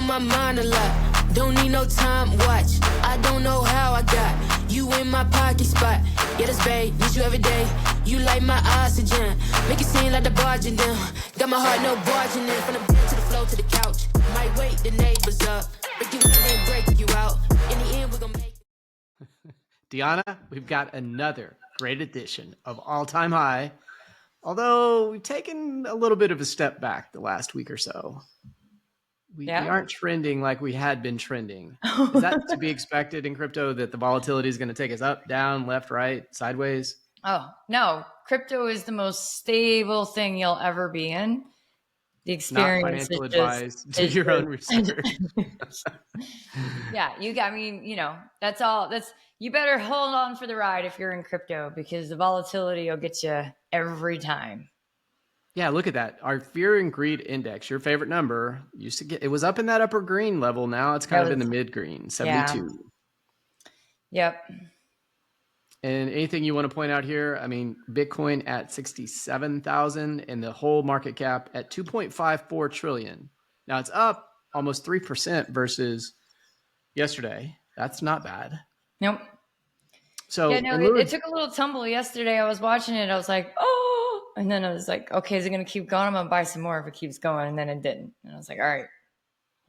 on my mind a lot. Don't need no time watch. I don't know how I got you in my pocket spot. Yeah, that's babe, need you every day. You like my oxygen. Make it seem like the barging down. Got my heart no barging in. From the bed to the floor to the couch. Might wake the neighbors up. Break you in and break you out. In the end, we're gonna make it. Deanna, we've got another great edition of All Time High. Although we've taken a little bit of a step back the last week or so. We aren't trending like we had been trending. Is that to be expected in crypto, that the volatility is going to take us up, down, left, right, sideways? Oh, no. Crypto is the most stable thing you'll ever be in. The experience. Not financial advice. Do your own research. Yeah, that's all. You better hold on for the ride if you're in crypto, because the volatility will get you every time. Yeah, look at that. Our fear and greed index, your favorite number, used to get, it was up in that upper green level. Now it's kind of in the mid green, 72. Yeah. Yep. And anything you want to point out here? I mean, Bitcoin at 67,000 and the whole market cap at 2.54 trillion. Now it's up almost 3% versus yesterday. That's not bad. Nope. So it took a little tumble yesterday. I was watching it. I was like, oh. And then I was like, okay, is it going to keep going? I'm going to buy some more if it keeps going. And then it didn't. And I was like, all right.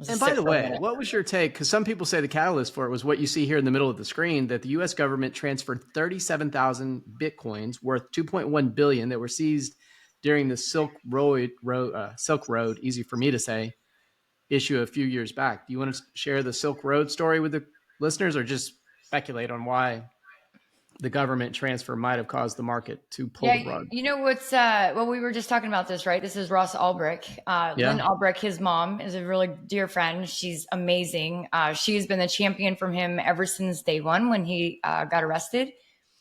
And by the way, what was your take? Because some people say the catalyst for it was what you see here in the middle of the screen, that the U.S. government transferred 37,000 Bitcoins worth $2.1 billion that were seized during the Silk Road, easy for me to say, issue a few years back. Do you want to share the Silk Road story with the listeners, or just speculate on why the government transfer might have caused the market to pull the rug? You know what's well, we were just talking about this, right? This is Ross Ulbricht. Lynn Ulbricht, his mom, is a really dear friend. She's amazing. She's been the champion from him ever since day one when he got arrested.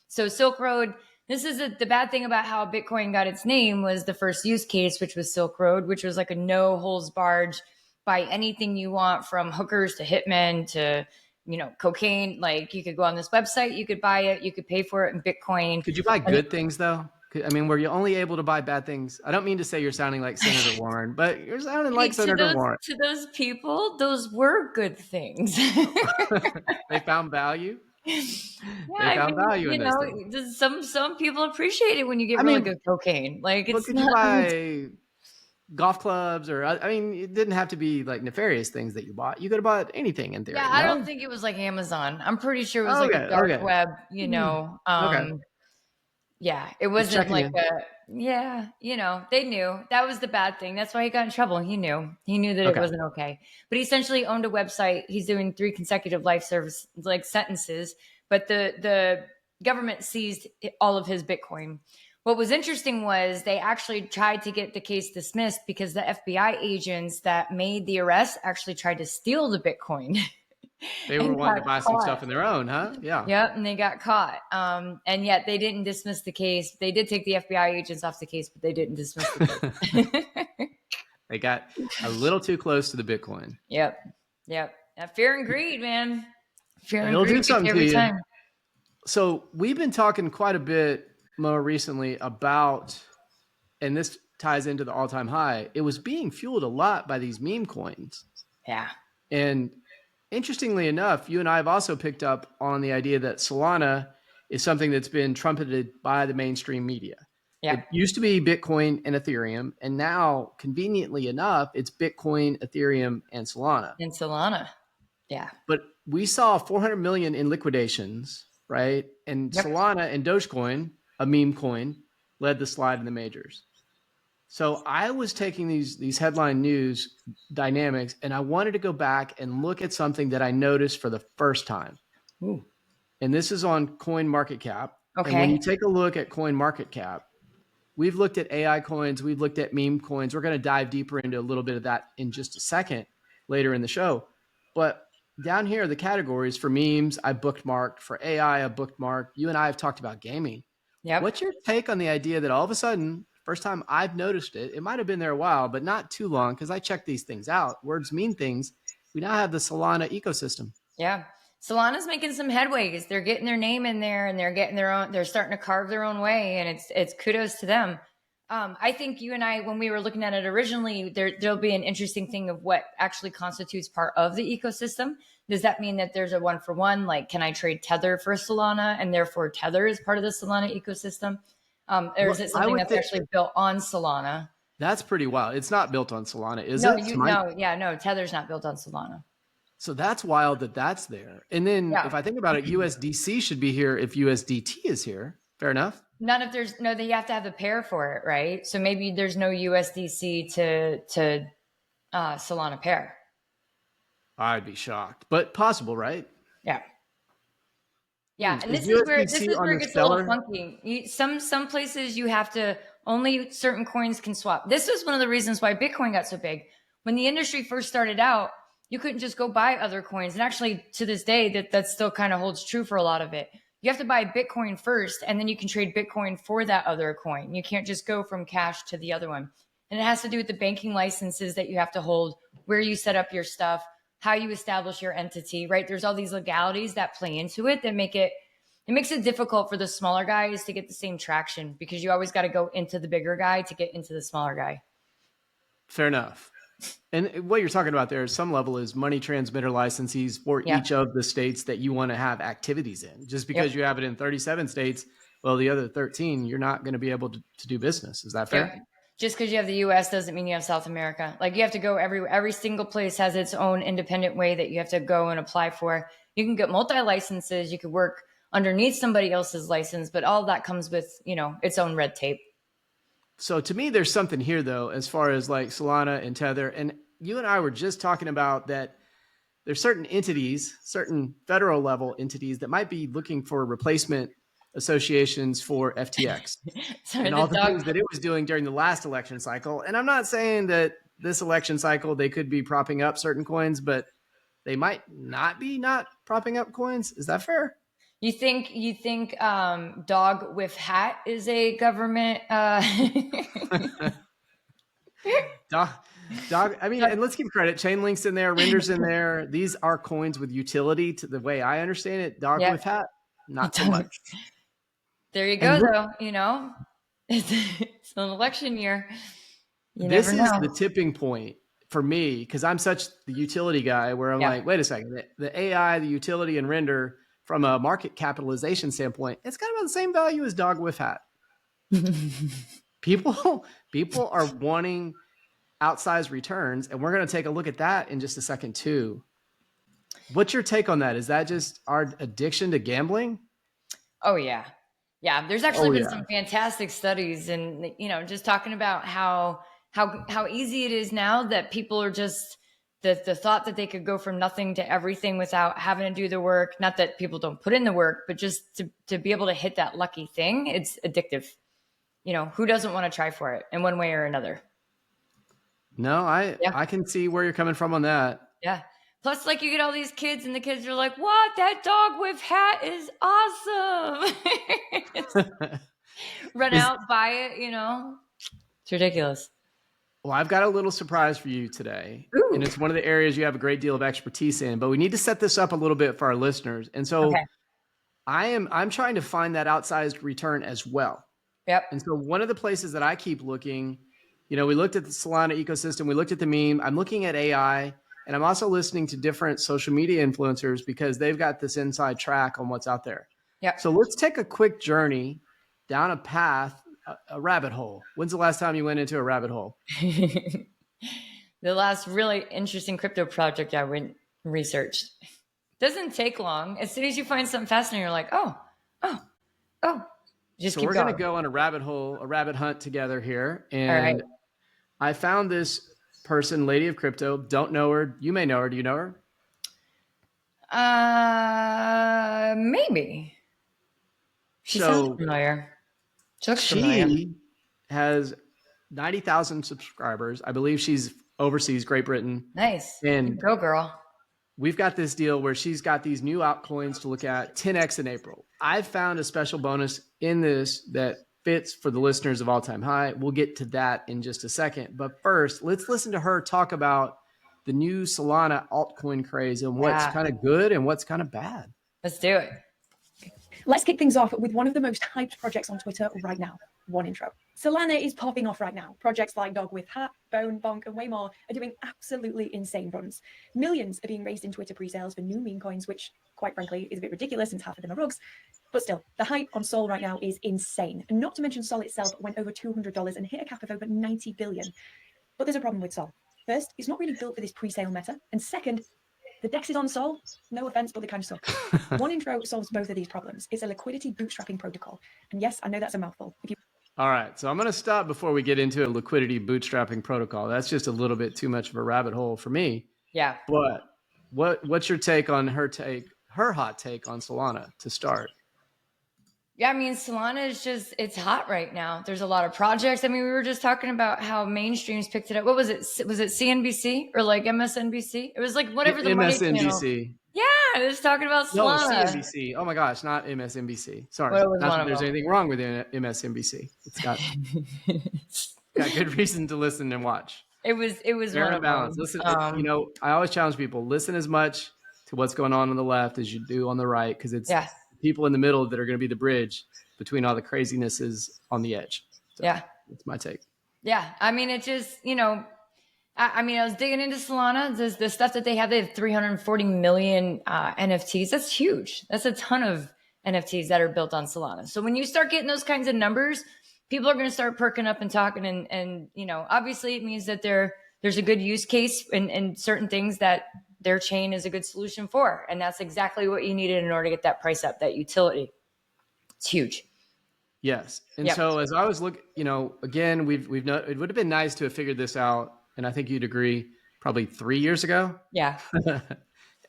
So Silk Road, this is the bad thing about how Bitcoin got its name, was the first use case, which was Silk Road, which was like a no holds barred, buy anything you want, from hookers to hitmen to cocaine. Like, you could go on this website, you could buy it, you could pay for it in Bitcoin. Could you buy good things though? I mean, were you only able to buy bad things? I don't mean to say you're sounding like Senator Warren, but you're sounding like Senator Warren. To those people, those were good things. They found value. Yeah, they found value in those things. Some people appreciate it when you get really good cocaine. Like, it's could you buy golf clubs, or I mean, it didn't have to be like nefarious things that you bought. You could have bought anything in theory. Yeah, I don't think it was like Amazon. I'm pretty sure it was like a dark web, Yeah, it wasn't like they knew. That was the bad thing. That's why he got in trouble. He knew that it wasn't okay. But he essentially owned a website. He's doing 3 consecutive life service sentences, but the government seized all of his Bitcoin. What was interesting was they actually tried to get the case dismissed because the FBI agents that made the arrest actually tried to steal the Bitcoin. They were wanting to buy some stuff in their own, huh? Yeah. Yep, and they got caught. And yet they didn't dismiss the case. They did take the FBI agents off the case, but they didn't dismiss the case. They got a little too close to the Bitcoin. Yep. That fear and greed, man. Fear and it'll greed do something every to you. time. So we've been talking quite a bit more recently about, and this ties into the all-time high, it was being fueled a lot by these meme coins. Yeah. And interestingly enough, you and I have also picked up on the idea that Solana is something that's been trumpeted by the mainstream media. Yeah. It used to be Bitcoin and Ethereum, and now, conveniently enough, it's Bitcoin, Ethereum, and Solana. Yeah. But we saw 400 million in liquidations, right? And Solana and Dogecoin, a meme coin, led the slide in the majors. So I was taking these headline news dynamics, and I wanted to go back and look at something that I noticed for the first time. Ooh. And this is on CoinMarketCap. Okay. And when you take a look at CoinMarketCap, we've looked at AI coins, we've looked at meme coins. We're going to dive deeper into a little bit of that in just a second later in the show. But down here, the categories for memes, I bookmarked. For AI, I bookmarked. You and I have talked about gaming. Yep. What's your take on the idea that all of a sudden, first time I've noticed it, it might have been there a while, but not too long, because I check these things out. Words mean things. We now have the Solana ecosystem. Yeah. Solana's making some headway because they're getting their name in there, and they're getting their own, they're starting to carve their own way, and it's kudos to them. I think you and I, when we were looking at it originally, there'll be an interesting thing of what actually constitutes part of the ecosystem. Does that mean that there's a 1-for-1? Like, can I trade Tether for Solana, and therefore Tether is part of the Solana ecosystem? Or is it something that's actually built on Solana? That's pretty wild. It's not built on Solana, is it? No, Tether's not built on Solana. So that's wild that that's there. And then if I think about it, USDC should be here if USDT is here. Fair enough. They have to have a pair for it, right? So maybe there's no USDC to Solana pair. I'd be shocked, but possible, right? Yeah. And this is where it gets a little funky. Some places you have to, only certain coins can swap. This is one of the reasons why Bitcoin got so big. When the industry first started out, you couldn't just go buy other coins. And actually to this day, that still kind of holds true for a lot of it. You have to buy Bitcoin first, and then you can trade Bitcoin for that other coin. You can't just go from cash to the other one. And it has to do with the banking licenses that you have to hold, where you set up your stuff, how you establish your entity, right? There's all these legalities that play into it that makes it difficult for the smaller guys to get the same traction, because you always got to go into the bigger guy to get into the smaller guy. Fair enough. And what you're talking about there, some level, is money transmitter licenses for each of the states that you want to have activities in. Just because you have it in 37 states, well, the other 13, you're not going to be able to do business. Is that fair? Yeah. Just because you have the US doesn't mean you have South America. Like, you have to go every single place has its own independent way that you have to go and apply for. You can get multi-licenses. You could work underneath somebody else's license, but all that comes with, its own red tape. So to me, there's something here, though, as far as like Solana and Tether. And you and I were just talking about that there's certain entities, certain federal level entities that might be looking for replacement associations for FTX and all the things that it was doing during the last election cycle. And I'm not saying that this election cycle, they could be propping up certain coins, but they might not propping up coins. Is that fair? You think dog with hat is a government? Dog. I mean, and let's give credit. Chainlink's in there, Render's in there. These are coins with utility, to the way I understand it. Dog with hat, not so much. There you go, though. It's an election year. This is the tipping point for me, because I'm such the utility guy, where I'm like, wait a second, the AI, the utility, and Render, from a market capitalization standpoint, it's kind of about the same value as dog with hat. People are wanting outsized returns, and we're going to take a look at that in just a second too. What's your take on that? Is that just our addiction to gambling? Oh yeah. There's actually been some fantastic studies, and just talking about how easy it is now that people are just the thought that they could go from nothing to everything without having to do the work. Not that people don't put in the work, but just to be able to hit that lucky thing, it's addictive. Who doesn't want to try for it in one way or another? No, I can see where you're coming from on that. Yeah. Plus, like, you get all these kids, and the kids are like, "What? That dog with hat is awesome!" Run out, buy it. It's ridiculous. Well, I've got a little surprise for you today. Ooh. And it's one of the areas you have a great deal of expertise in, but we need to set this up a little bit for our listeners. And so I'm trying to find that outsized return as well. Yep. And so one of the places that I keep looking, we looked at the Solana ecosystem, we looked at the meme, I'm looking at AI, and I'm also listening to different social media influencers, because they've got this inside track on what's out there. Yeah. So let's take a quick journey down a path, a rabbit hole. When's the last time you went into a rabbit hole? The last really interesting crypto project I went and researched. Doesn't take long. As soon as you find something fascinating, you're like, oh. Just keep going. We're going to go on a rabbit hunt together here. And I found this person, Lady of Crypto. Don't know her. You may know her. Do you know her? Maybe. She sounds familiar. She has 90,000 subscribers. I believe she's overseas, Great Britain. Nice. And go, girl. We've got this deal where she's got these new altcoins to look at, 10x in April. I've found a special bonus in this that fits for the listeners of All Time High. We'll get to that in just a second. But first, let's listen to her talk about the new Solana altcoin craze and what's kind of good and what's kind of bad. Let's do it. Let's kick things off with one of the most hyped projects on Twitter right now, One Intro. Solana is popping off right now. Projects like Dog with Hat, Bone, Bonk, and way more are doing absolutely insane runs. Millions are being raised in Twitter pre-sales for new meme coins, which, quite frankly, is a bit ridiculous since half of them are rugs. But still, the hype on Sol right now is insane. And not to mention Sol itself went over $200 and hit a cap of over 90 billion. But there's a problem with Sol. First, it's not really built for this pre-sale meta. And second, the DEXs on Sol, no offense, but they kind of suck. One intro solves both of these problems. It's a liquidity bootstrapping protocol. And yes, I know that's a mouthful. All right, so I'm going to stop before we get into a liquidity bootstrapping protocol. That's just a little bit too much of a rabbit hole for me. Yeah. But what's your take on her hot take on Solana to start? Yeah, I mean, Solana is just, it's hot right now. There's a lot of projects. I mean, we were just talking about how mainstreams picked it up. What was it? Was it CNBC or like MSNBC? It was like whatever the money channel. MSNBC. Yeah, it was talking about Solana. No, CNBC. Oh my gosh, not MSNBC. Sorry. Well, not that there's anything wrong with MSNBC. It's got good reason to listen and watch. It was one of balance. them. Listen, I always challenge people, listen as much to what's going on the left as you do on the right, because it's people in the middle that are going to be the bridge between all the crazinesses on the edge. So that's my take. Yeah. I mean, it just, I was digging into Solana. The stuff that they have 340 million NFTs. That's huge. That's a ton of NFTs that are built on Solana. So when you start getting those kinds of numbers, people are going to start perking up and talking. And obviously it means that there's a good use case and certain things that their chain is a good solution for. And that's exactly what you needed in order to get that price up, that utility. It's huge. Yes. And so as I was looking, again, it would have been nice to have figured this out. And I think you'd agree, probably 3 years ago. Yeah.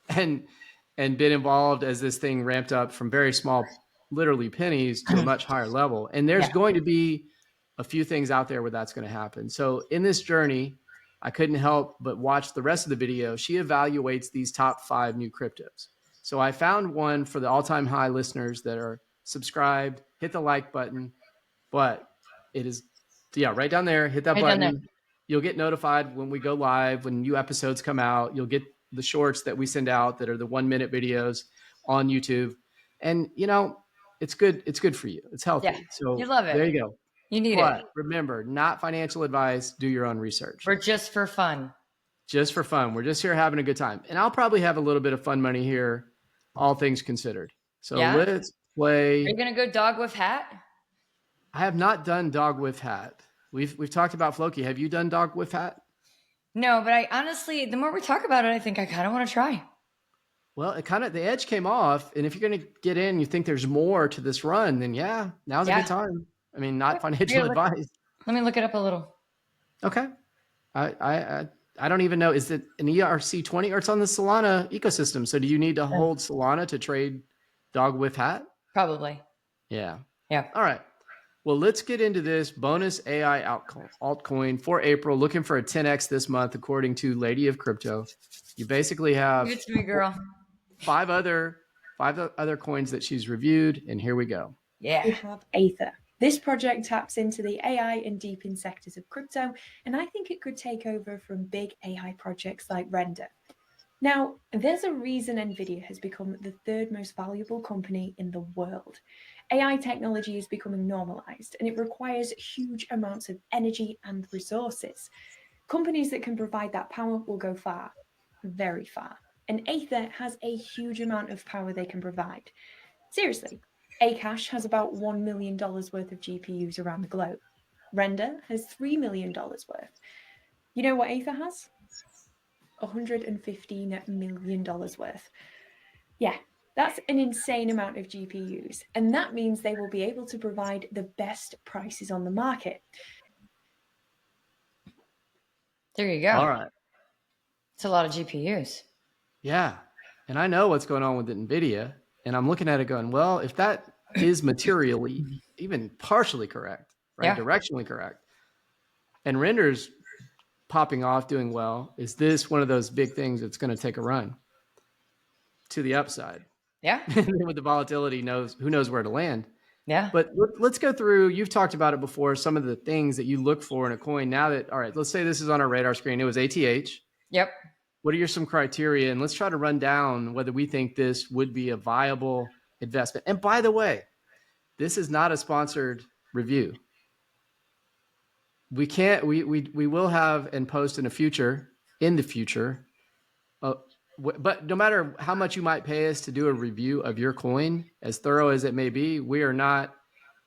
and been involved as this thing ramped up from very small, literally pennies to a much higher level. And there's going to be a few things out there where that's going to happen. So in this journey, I couldn't help but watch the rest of the video. She evaluates these top 5 new cryptos. So I found one for the all-time high listeners that are subscribed, hit the like button, but it is, right down there, hit that button. You'll get notified when we go live, when new episodes come out. You'll get the shorts that we send out that are the 1-minute videos on YouTube. And, it's good. It's good for you. It's healthy. Yeah, so you love it. There you go. You need it. Remember, not financial advice. Do your own research. We're just for fun. Just for fun. We're just here having a good time. And I'll probably have a little bit of fun money here, all things considered. So let's play. Are you going to go dog with hat? I have not done dog with hat. We've talked about Floki. Have you done dog with hat? No, but I honestly, the more we talk about it, I think I kind of want to try. Well, the edge came off. And if you're going to get in, you think there's more to this run, then now's a good time. I mean, not financial advice. Let me look it up a little. Okay. I don't even know. Is it an ERC20 or it's on the Solana ecosystem? So do you need to hold Solana to trade dog with hat? Probably. Yeah. Yeah. All right. Well, let's get into this bonus AI altcoin for April. Looking for a 10x this month, according to Lady of Crypto. You basically have Give it to me, girl. 5 other coins that she's reviewed, and here we go. Yeah. We have Ather. This project taps into the AI and deepen sectors of crypto, and I think it could take over from big AI projects like Render. Now, there's a reason NVIDIA has become the 3rd most valuable company in the world. AI technology is becoming normalized, and it requires huge amounts of energy and resources. Companies that can provide that power will go far, very far. And Ather has a huge amount of power they can provide. Seriously, Akash has about $1 million worth of GPUs around the globe. Render has $3 million worth. You know what Ather has? $115 million worth. Yeah, that's an insane amount of GPUs. And that means they will be able to provide the best prices on the market. There you go. All right. It's a lot of GPUs. Yeah. And I know what's going on with NVIDIA. And I'm looking at it going, well, if that is materially, even partially correct, right? Directionally correct. And Render's popping off, doing well. Is this one of those big things that's going to take a run to the upside? Yeah. And then with the volatility, who knows where to land. Yeah. But let's go through, you've talked about it before, some of the things that you look for in a coin. Now that, all right, let's say this is on our radar screen. It was ATH. Yep. What are some criteria? And let's try to run down whether we think this would be a viable investment. And by the way, this is not a sponsored review. We can't. We will have and post in the future. But no matter how much you might pay us to do a review of your coin, as thorough as it may be, we are not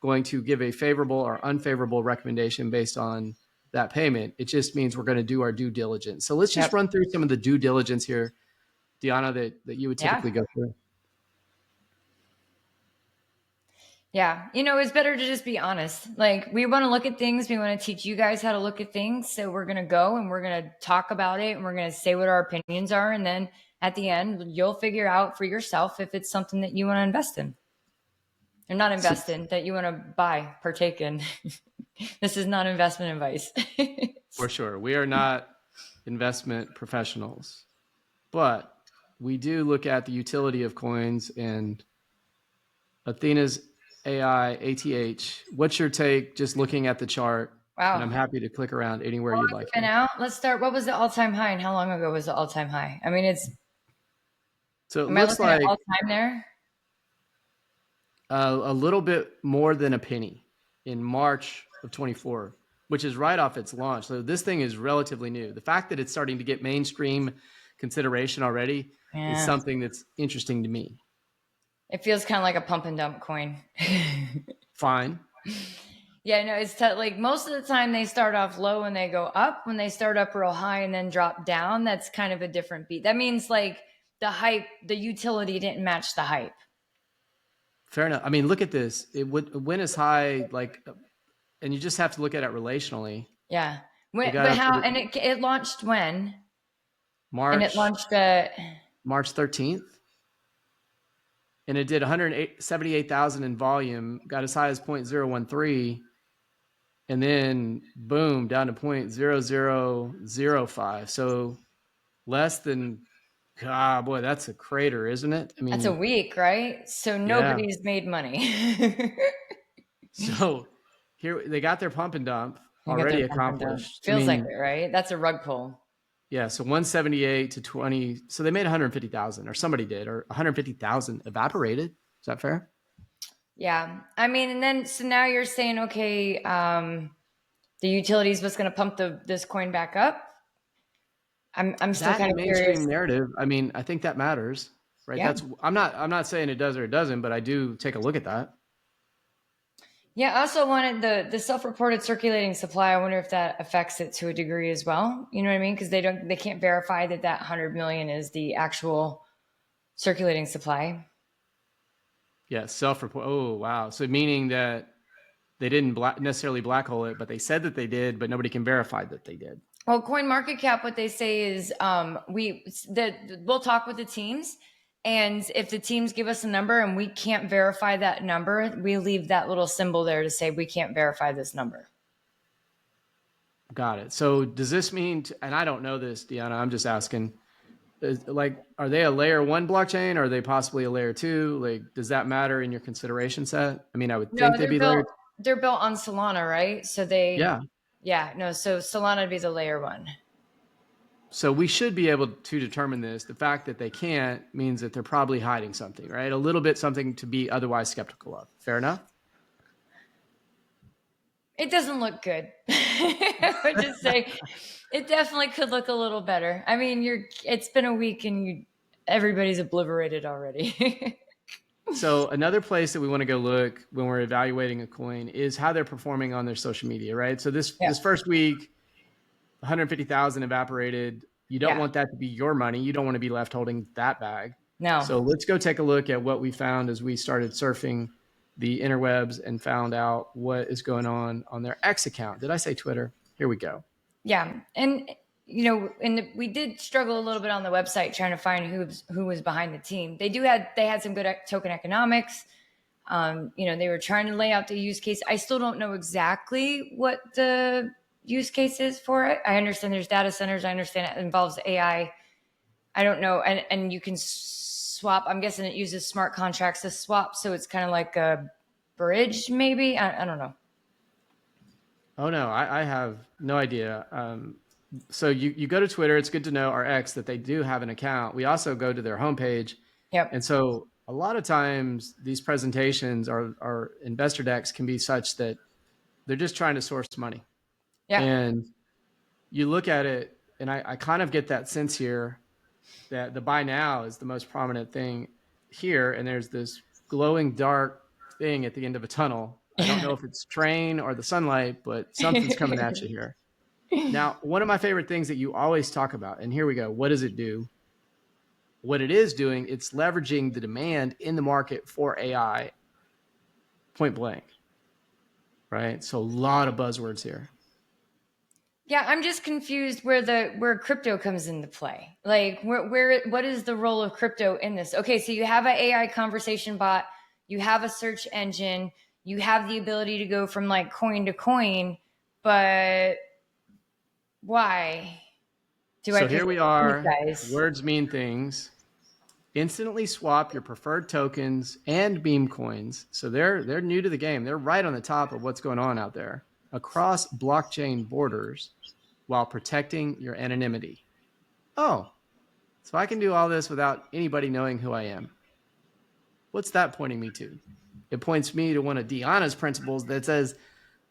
going to give a favorable or unfavorable recommendation based on that payment. It just means we're going to do our due diligence. So let's just run through some of the due diligence here, Deanna, that you would typically go through. Yeah. It's better to just be honest. Like, we want to look at things. We want to teach you guys how to look at things. So we're going to go and we're going to talk about it and we're going to say what our opinions are. And then at the end, you'll figure out for yourself if it's something that you want to invest in. Or not invest in, that you want to partake in. This is not investment advice. For sure. We are not investment professionals, but we do look at the utility of coins and Athena's AI, ATH. What's your take just looking at the chart? Wow. And I'm happy to click around anywhere you'd like. Let's start. What was the all-time high and how long ago was the all-time high? I mean, it's... So it looks like all-time there? A little bit more than a penny in March of 24, which is right off its launch. So this thing is relatively new. The fact that it's starting to get mainstream consideration already is something that's interesting to me. It feels kind of like a pump and dump coin. Fine. Yeah, no, it's like most of the time they start off low and they go up. When they start up real high and then drop down, that's kind of a different beat. That means like the hype, the utility didn't match the hype. Fair enough. I mean, look at this. It went as high, like, and you just have to look at it relationally. Yeah. It launched when? March. And it launched March 13th. And it did 178,000 in volume, got as high as 0.013, and then boom, down to 0.0005. So less than, God, boy, that's a crater, isn't it? I mean, that's a week, right? So nobody's made money. So here they got their pump and dump already accomplished. Feels like it, right? That's a rug pull. Yeah, so 178 to 20. So they made 150,000, or somebody did, or 150,000 evaporated. Is that fair? Yeah. I mean, and then, so now you're saying, okay, the utility is what's going to pump this coin back up. I'm still kind of curious. Narrative. I mean, I think that matters, right? Yeah. I'm not saying it does or it doesn't, but I do take a look at that. Yeah, I also wanted the self-reported circulating supply. I wonder if that affects it to a degree as well. You know what I mean? Because they can't verify that 100 million is the actual circulating supply. Yeah, self-report. Oh, wow. So meaning that they didn't necessarily black hole it, but they said that they did, but nobody can verify that they did. Well, CoinMarketCap, what they say is we'll talk with the teams. And if the teams give us a number and we can't verify that number, we leave that little symbol there to say we can't verify this number. Got it. So does this mean, and I don't know this, Deanna, I'm just asking, are they a layer 1 blockchain? Or are they possibly a layer 2? Like, does that matter in your consideration set? I mean, I would think they'd be layer 2. They're built on Solana, right? So so Solana would be the layer 1. So we should be able to determine this. The fact that they can't means that they're probably hiding something, right? A little bit something to be otherwise skeptical of. Fair enough? It doesn't look good. I would just say it definitely could look a little better. I mean, it's been a week and everybody's obliterated already. So another place that we want to go look when we're evaluating a coin is how they're performing on their social media, right? So this first week, 150,000 evaporated. You don't want that to be your money. You don't want to be left holding that bag. No. So let's go take a look at what we found as we started surfing the interwebs and found out what is going on their X account. Did I say Twitter? Here we go. Yeah. And, we did struggle a little bit on the website trying to find who was behind the team. They had some good token economics. They were trying to lay out the use case. I still don't know exactly what the use cases for it. I understand there's data centers. I understand it involves AI. I don't know. And you can swap. I'm guessing it uses smart contracts to swap. So it's kind of like a bridge, maybe. I don't know. Oh, no, I have no idea. So you go to Twitter. It's good to know, our X, that they do have an account. We also go to their homepage. Yep. And so a lot of times these presentations or investor decks can be such that they're just trying to source money. Yeah. And you look at it, and I kind of get that sense here that the buy now is the most prominent thing here. And there's this glowing dark thing at the end of a tunnel. I don't know if it's train or the sunlight, but something's coming at you here. Now, one of my favorite things that you always talk about, and here we go. What does it do? What it is doing, it's leveraging the demand in the market for AI, point blank, right? So a lot of buzzwords here. Yeah, I'm just confused where crypto comes into play. Like, what is the role of crypto in this? Okay, so you have an AI conversation bot, you have a search engine, you have the ability to go from like coin to coin, but why? So here we are. Words mean things. Instantly swap your preferred tokens and meme coins. So they're new to the game. They're right on the top of what's going on out there across blockchain borders while protecting your anonymity. Oh, so I can do all this without anybody knowing who I am. What's that pointing me to? It points me to one of Deanna's principles that says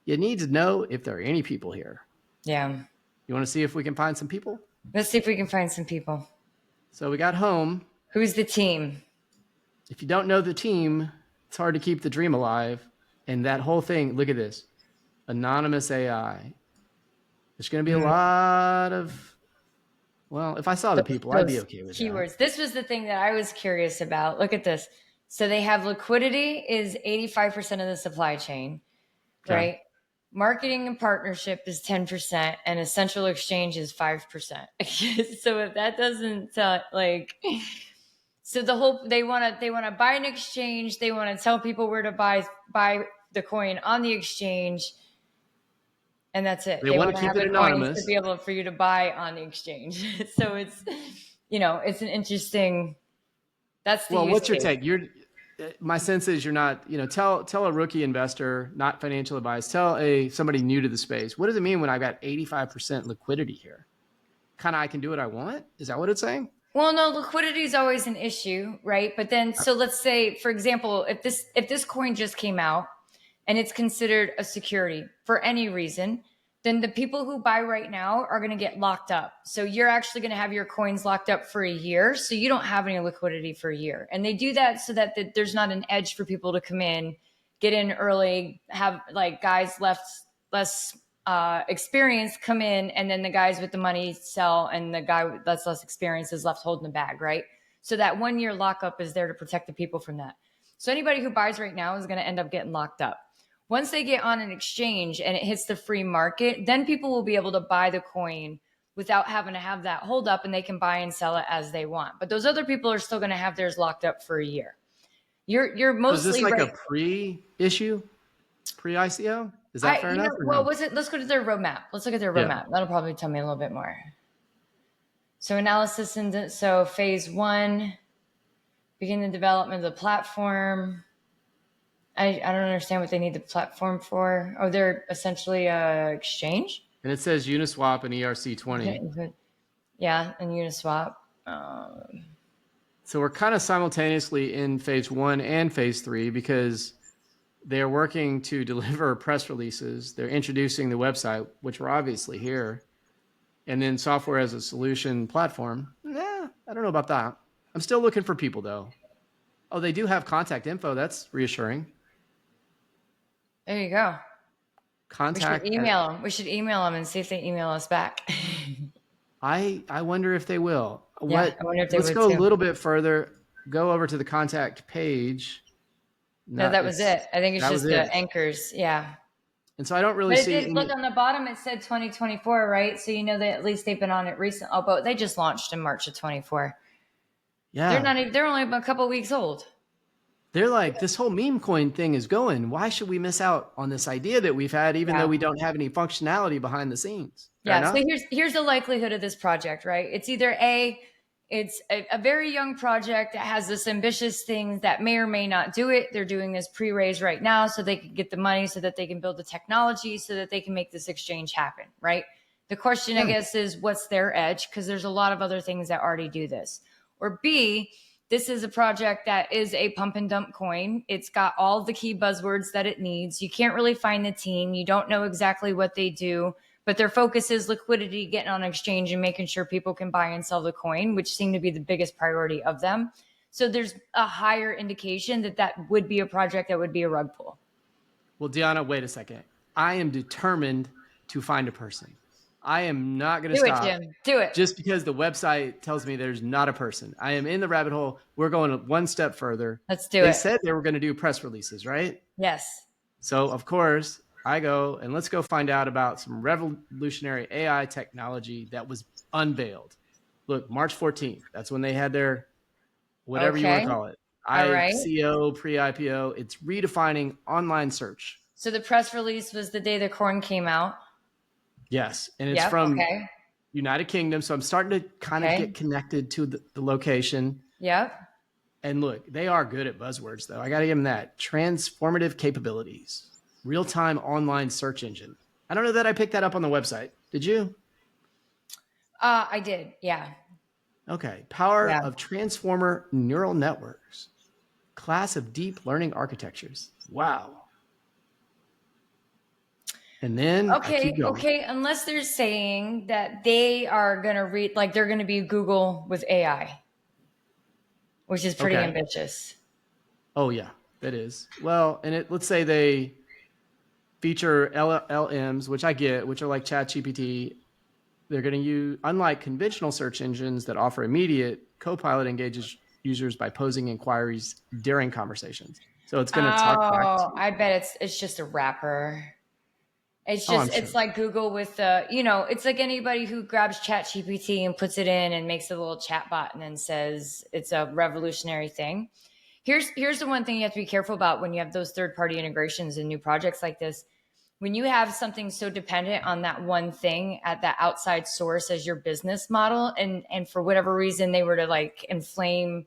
you need to know if there are any people here. Yeah. You want to see if we can find some people? Let's see if we can find some people. So we got home. Who's the team? If you don't know the team, it's hard to keep the dream alive. And that whole thing, look at this. Anonymous AI. There's going to be a lot of, well, if I saw the people, I'd be okay with keywords. that. This was the thing that I was curious about. Look at this. So they have liquidity is 85% of the supply chain, right? Marketing and partnership is 10% and essential exchange is 5%. So if that doesn't so the whole, they want to buy an exchange. They want to tell people where to buy the coin on the exchange. And that's it. They want to keep it anonymous to be able for you to buy on the exchange. So it's, it's an interesting. That's the. Well, what's your take? My sense is you're not. Tell a rookie investor, not financial advice. Tell somebody new to the space. What does it mean when I've got 85% liquidity here? Kind of, I can do what I want. Is that what it's saying? Well, no, liquidity is always an issue, right? But then, so let's say, for example, if this coin just came out and it's considered a security for any reason, then the people who buy right now are going to get locked up. So you're actually going to have your coins locked up for a year. So you don't have any liquidity for a year. And they do that so that there's not an edge for people to come in, get in early, have like guys less experience come in, and then the guys with the money sell, and the guy that's less experienced is left holding the bag, right? So that 1 year lockup is there to protect the people from that. So anybody who buys right now is going to end up getting locked up. Once they get on an exchange and it hits the free market, then people will be able to buy the coin without having to have that hold up, and they can buy and sell it as they want. But those other people are still going to have theirs locked up for a year. You're mostly. Is this like a pre-issue, pre-ICO? Is that fair enough? Well, let's go to their roadmap. Let's look at their roadmap. Yeah. That'll probably tell me a little bit more. So analysis and so phase 1, begin the development of the platform. I don't understand what they need the platform for. Oh, they're essentially a exchange. And it says Uniswap and ERC20. Okay. Yeah, and Uniswap. So we're kind of simultaneously in phase 1 and phase 3 because they're working to deliver press releases. They're introducing the website, which we're obviously here. And then software as a solution platform. I don't know about that. I'm still looking for people, though. Oh, they do have contact info. That's reassuring. There you go. Contact. We should email them and see if they email us back. I wonder if they will. Yeah, I wonder if they Let's go a little bit further. Go over to the contact page. No, that was it. I think it's just the anchors. Yeah. And so I don't really see. Look on the bottom, it said 2024, right? So you know that at least they've been on it recently. Oh, but they just launched in March of 24. Yeah. They're only a couple of weeks old. They're like, this whole meme coin thing is going. Why should we miss out on this idea that we've had, even though we don't have any functionality behind the scenes? Yeah. So here's the likelihood of this project, right? It's either it's a very young project that has this ambitious thing that may or may not do it. They're doing this pre-raise right now so they can get the money so that they can build the technology so that they can make this exchange happen, right? The question, I guess, is what's their edge? Because there's a lot of other things that already do this. Or B, this is a project that is a pump and dump coin. It's got all the key buzzwords that it needs. You can't really find the team. You don't know exactly what they do, but their focus is liquidity, getting on exchange and making sure people can buy and sell the coin, which seem to be the biggest priority of them. So there's a higher indication that that would be a project that would be a rug pull. Well, Deanna, wait a second. I am determined to find a person. I am not going to stop. Do it, Jim. Do it. Just because the website tells me there's not a person. I am in the rabbit hole. We're going one step further. Let's do it. They said they were going to do press releases, right? Yes. So, of course, I go and let's go find out about some revolutionary AI technology that was unveiled. Look, March 14th. That's when they had their whatever you want to call it. ICO, pre-IPO. It's redefining online search. So the press release was the day the coin came out. Yes. And it's from United Kingdom. So I'm starting to kind of get connected to the location. Yep. And look, they are good at buzzwords, though. I got to give them that. Transformative capabilities. Real-time online search engine. I don't know that I picked that up on the website. Did you? I did. Yeah. Okay. Power of transformer neural networks. Class of deep learning architectures. Wow. And then okay. Unless they're saying that they are going to read, like they're going to be Google with AI, which is pretty ambitious. Oh yeah, that is. Well, and let's say they feature LLMs, which I get, which are like ChatGPT. They're going to use, unlike conventional search engines that offer immediate, Copilot engages users by posing inquiries during conversations. So it's going to talk back to you. I bet it's just a wrapper. It's just, it's like Google with it's like anybody who grabs ChatGPT and puts it in and makes a little chat bot and then says it's a revolutionary thing. Here's the one thing you have to be careful about when you have those third-party integrations and new projects like this. When you have something so dependent on that one thing at that outside source as your business model, and for whatever reason they were to like inflame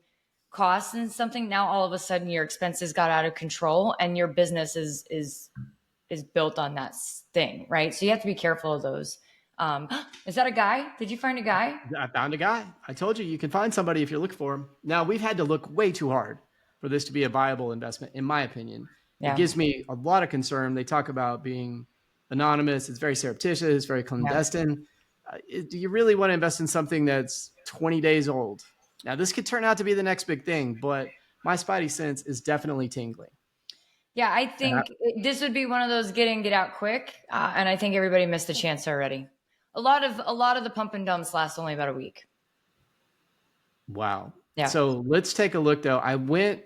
costs and something, now all of a sudden your expenses got out of control and your business is built on that thing, right? So you have to be careful of those. Is that a guy? Did you find a guy? I found a guy. I told you can find somebody if you're looking for him. Now, we've had to look way too hard for this to be a viable investment, in my opinion. Yeah. It gives me a lot of concern. They talk about being anonymous. It's very surreptitious, very clandestine. Yeah. Do you really want to invest in something that's 20 days old? Now, this could turn out to be the next big thing, but my spidey sense is definitely tingling. Yeah, I think this would be one of those get in, get out quick. And I think everybody missed the chance already. A lot of the pump and dumps last only about a week. Wow. Yeah. So let's take a look though. I went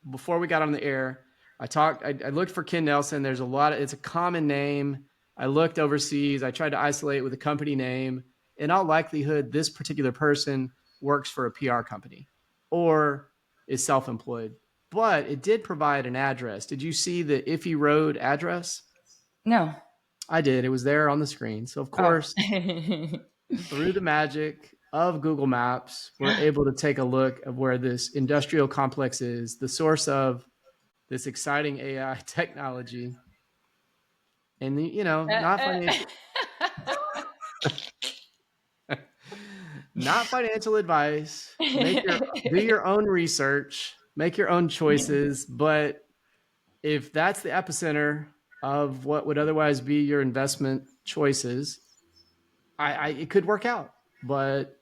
before we got on the air. I looked for Ken Nelson. There's it's a common name. I looked overseas. I tried to isolate with a company name. In all likelihood, this particular person works for a PR company or is self-employed. But it did provide an address. Did you see the Iffy Road address? No. I did. It was there on the screen. So, of course, through the magic of Google Maps, we're able to take a look at where this industrial complex is, the source of this exciting AI technology. And, not financial. Not financial advice. Do your own research. Make your own choices, but if that's the epicenter of what would otherwise be your investment choices, it could work out. But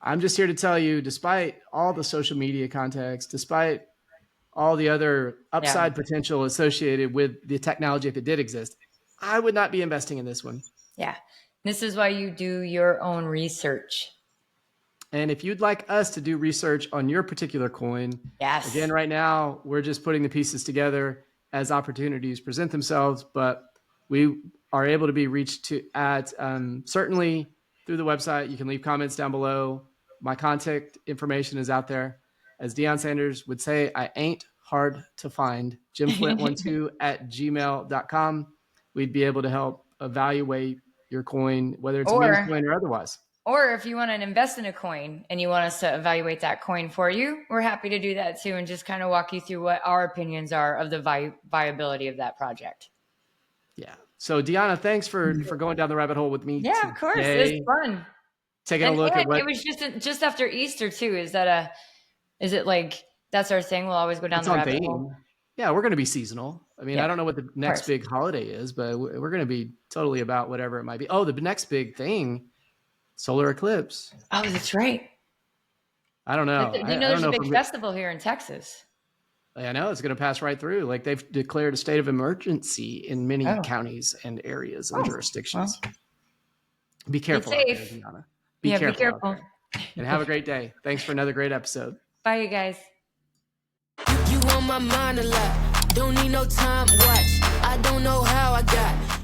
I'm just here to tell you, despite all the social media context, despite all the other upside potential associated with the technology, if it did exist, I would not be investing in this one. Yeah. This is why you do your own research. And if you'd like us to do research on your particular coin, again, right now, we're just putting the pieces together as opportunities present themselves, but we are able to be reached at certainly through the website. You can leave comments down below. My contact information is out there. As Deion Sanders would say, I ain't hard to find. JimFlint12@gmail.com. We'd be able to help evaluate your coin, whether it's a meme coin or otherwise. Or if you want to invest in a coin and you want us to evaluate that coin for you, we're happy to do that too and just kind of walk you through what our opinions are of the viability of that project. Yeah. So Deanna, thanks for going down the rabbit hole with me. Yeah, today. Of course. It's fun. Taking a look at what... It was just after Easter too. Is it like, that's our thing? We'll always go down the rabbit hole. Yeah, we're going to be seasonal. I mean, I don't know what the next big holiday is, but we're going to be totally about whatever it might be. Oh, the next big thing, solar eclipse. Oh, that's right. I don't know. There's a big festival here in Texas. I know it's going to pass right through. Like they've declared a state of emergency in many counties and areas and jurisdictions. Well, be careful out there, Gianna. Be careful. And have a great day. Thanks for another great episode. Bye, you guys. You on my mind a lot. Don't need no time watch. I don't know how I got